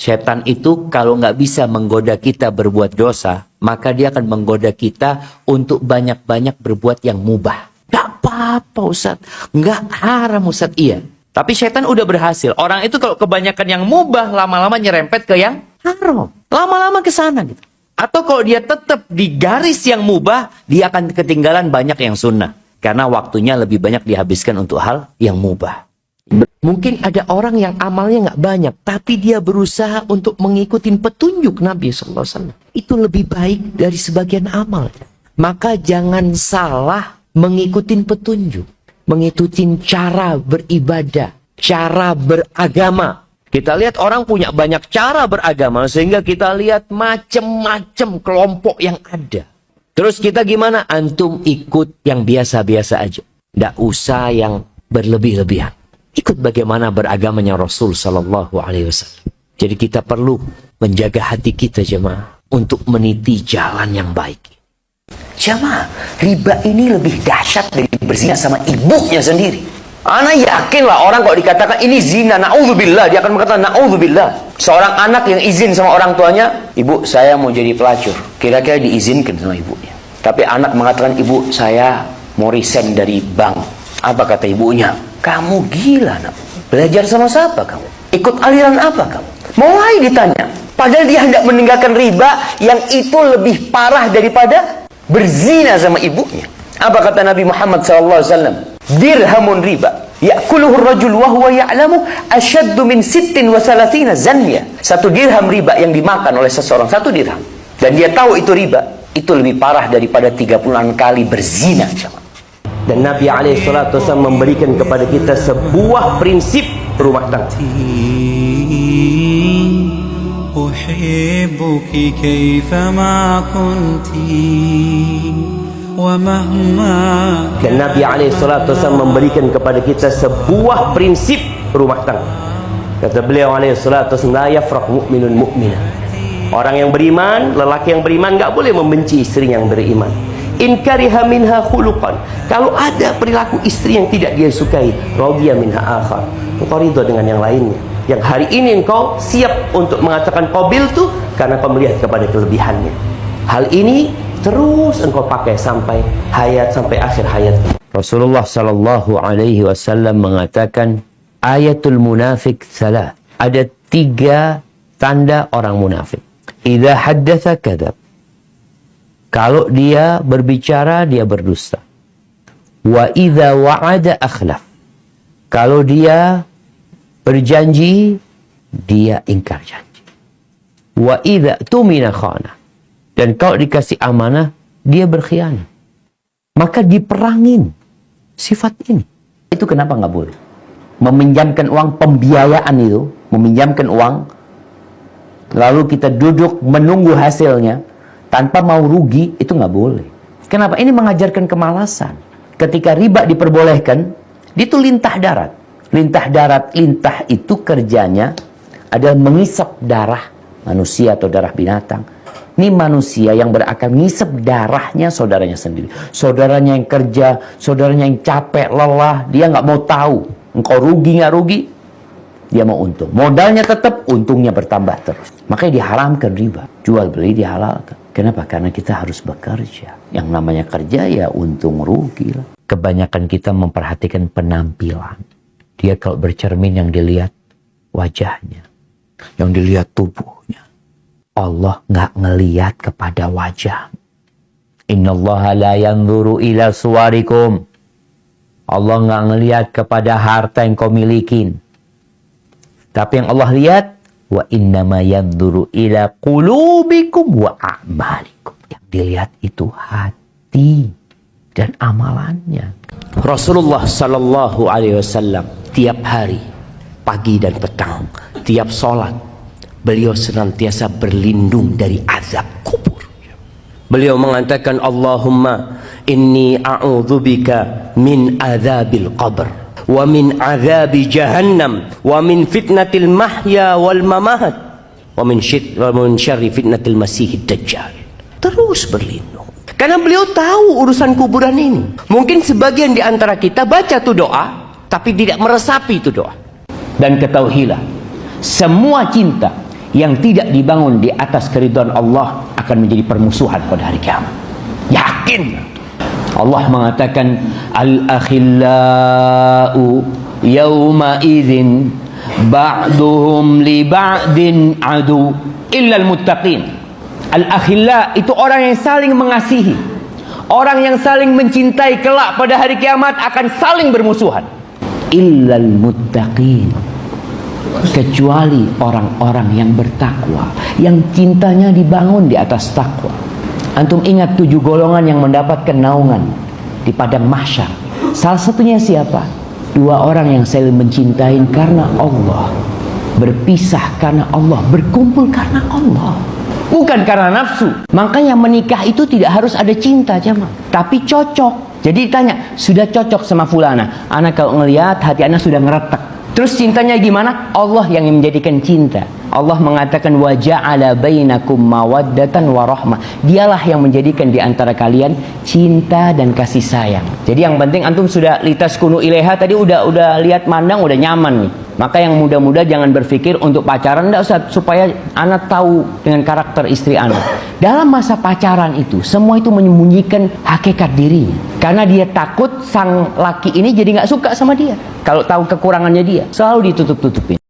Setan itu kalau nggak bisa menggoda kita berbuat dosa, maka dia akan menggoda kita untuk banyak-banyak berbuat yang mubah. Nggak apa-apa Ustaz, nggak haram Ustaz, iya. Tapi setan udah berhasil. Orang itu kalau kebanyakan yang mubah, lama-lama nyerempet ke yang haram. Lama-lama ke sana gitu. Atau kalau dia tetap di garis yang mubah, dia akan ketinggalan banyak yang sunnah. Karena waktunya lebih banyak dihabiskan untuk hal yang mubah. Mungkin ada orang yang amalnya nggak banyak, tapi dia berusaha untuk mengikuti petunjuk Nabi SAW. Itu lebih baik dari sebagian amal. Maka jangan salah mengikuti petunjuk. Mengikuti cara beribadah, cara beragama. Kita lihat orang punya banyak cara beragama, sehingga kita lihat macam-macam kelompok yang ada. Terus kita gimana? Antum ikut yang biasa-biasa aja. Nggak usah yang berlebih-lebihan. Ikut bagaimana beragamanya Rasul Sallallahu Alaihi Wasallam. Jadi kita perlu menjaga hati kita jemaah untuk meniti jalan yang baik. Jemaah, riba ini lebih dahsyat dari berzina sama ibunya sendiri. Ana yakinlah orang kalau dikatakan ini zina, na'udzubillah, dia akan berkata na'udzubillah. Seorang anak yang izin sama orang tuanya, ibu saya mau jadi pelacur. Kira-kira diizinkan sama ibunya. Tapi anak mengatakan, ibu saya mau resign dari bank. Apa kata ibunya? Kamu gila nak. Belajar sama siapa kamu? Ikut aliran apa kamu? Mulai ditanya. Padahal dia hendak meninggalkan riba yang itu lebih parah daripada berzina sama ibunya. Apa kata Nabi Muhammad SAW? Dirhamun riba ya'kuluhu ar-rajul wa huwa ya'lamu ashaddu min 36 zanya. Satu dirham riba yang dimakan oleh seseorang, satu dirham, dan dia tahu itu riba, itu lebih parah daripada 36 kali berzina. Dan Nabi SAW memberikan kepada kita sebuah prinsip rumah tangga. Uhibbuki kaifama kunti wa mahma. Dan Nabi SAW memberikan kepada kita sebuah prinsip rumah tangga. Kata beliau SAW, la yafraq mu'minun mu'minah. Orang yang beriman, lelaki yang beriman nggak boleh membenci istri yang beriman. In kariha minha khuluqan, kalau ada perilaku istri yang tidak dia sukai, radiya minha akhar, engkau ridho dengan yang lainnya. Yang hari ini engkau siap untuk mengatakan qabil tuh karena kau melihat kepada kelebihannya. Hal ini terus engkau pakai sampai hayat, sampai akhir hayat. Rasulullah Sallallahu Alaihi Wasallam mengatakan ayatul munafik salah. Ada 3 tanda orang munafik. Idza haddatsa kadzab. Kalau dia berbicara, dia berdusta. Wa idza wa'ada akhlaf. Kalau dia berjanji, dia ingkar janji. Wa idza tumina khana. Dan kalau dikasih amanah, dia berkhianat. Maka diperangin sifat ini. Itu kenapa nggak boleh? Meminjamkan uang pembiayaan itu, meminjamkan uang, lalu kita duduk menunggu hasilnya, tanpa mau rugi, itu nggak boleh. Kenapa? Ini mengajarkan kemalasan. Ketika riba diperbolehkan, dia itu lintah darat. Lintah darat, lintah itu kerjanya adalah mengisap darah manusia atau darah binatang. Ini manusia yang berakal ngisap darahnya saudaranya sendiri. Saudaranya yang kerja, saudaranya yang capek, lelah, dia nggak mau tahu. Engkau rugi nggak rugi, dia mau untung. Modalnya tetap, untungnya bertambah terus. Makanya diharamkan riba. Jual beli dihalalkan. Kenapa? Karena kita harus bekerja. Yang namanya kerja ya untung rugi lah. Kebanyakan kita memperhatikan penampilan. Dia kalau bercermin yang dilihat wajahnya. Yang dilihat tubuhnya. Allah nggak ngelihat kepada wajah. Innallaha la yanzuru ila suwarikum. Allah nggak ngelihat kepada harta yang kau milikin. Tapi yang Allah lihat, wa innama yanzuru ila qulubikum wa a'malikum. Yang dilihat itu hati dan amalannya. Rasulullah Sallallahu Alaihi Wasallam tiap hari, pagi dan petang, tiap sholat, beliau senantiasa berlindung dari azab kubur. Beliau mengatakan, Allahumma inni a'udzubika min azabil qabr, wa min azabi jahannam, wa min fitnatil mahya wal mamat, wa min syarri fitnatil masihid dajjal. Terus berlindung. Karena beliau tahu urusan kuburan ini. Mungkin sebagian di antara kita baca tuh doa, tapi tidak meresapi itu doa. Dan ketahuilah, semua cinta yang tidak dibangun di atas keridhaan Allah akan menjadi permusuhan pada hari kiamat. Yakin. Allah mengatakan al-akhillau yawma idzin ba'duhum li ba'din adu illal muttaqin. Al-akhilla itu orang yang saling mengasihi, orang yang saling mencintai, kelak pada hari kiamat akan saling bermusuhan. Illal muttaqin, kecuali orang-orang yang bertakwa, yang cintanya dibangun di atas takwa. Antum ingat 7 golongan yang mendapatkan naungan di padang mahsyar. Salah satunya siapa? 2 orang yang saling mencintai karena Allah, berpisah karena Allah, berkumpul karena Allah, bukan karena nafsu. Makanya menikah itu tidak harus ada cinta, jemaah, tapi cocok. Jadi ditanya, sudah cocok sama fulana? Anak kalau ngelihat hati anak sudah ngeretak. Terus cintanya gimana? Allah yang menjadikan cinta. Allah mengatakan wa ja'ala bainakum mawaddatan wa rahmah. Dialah yang menjadikan di antara kalian cinta dan kasih sayang. Jadi yang penting antum sudah litaskunu ilaiha tadi, udah lihat mandang, udah nyaman nih. Maka yang muda-muda jangan berpikir untuk pacaran, enggak usah, supaya anak tahu dengan karakter istri anak. Dalam masa pacaran itu, semua itu menyembunyikan hakikat dirinya. Karena dia takut sang laki ini jadi nggak suka sama dia. Kalau tahu kekurangannya dia, selalu ditutup-tutupin.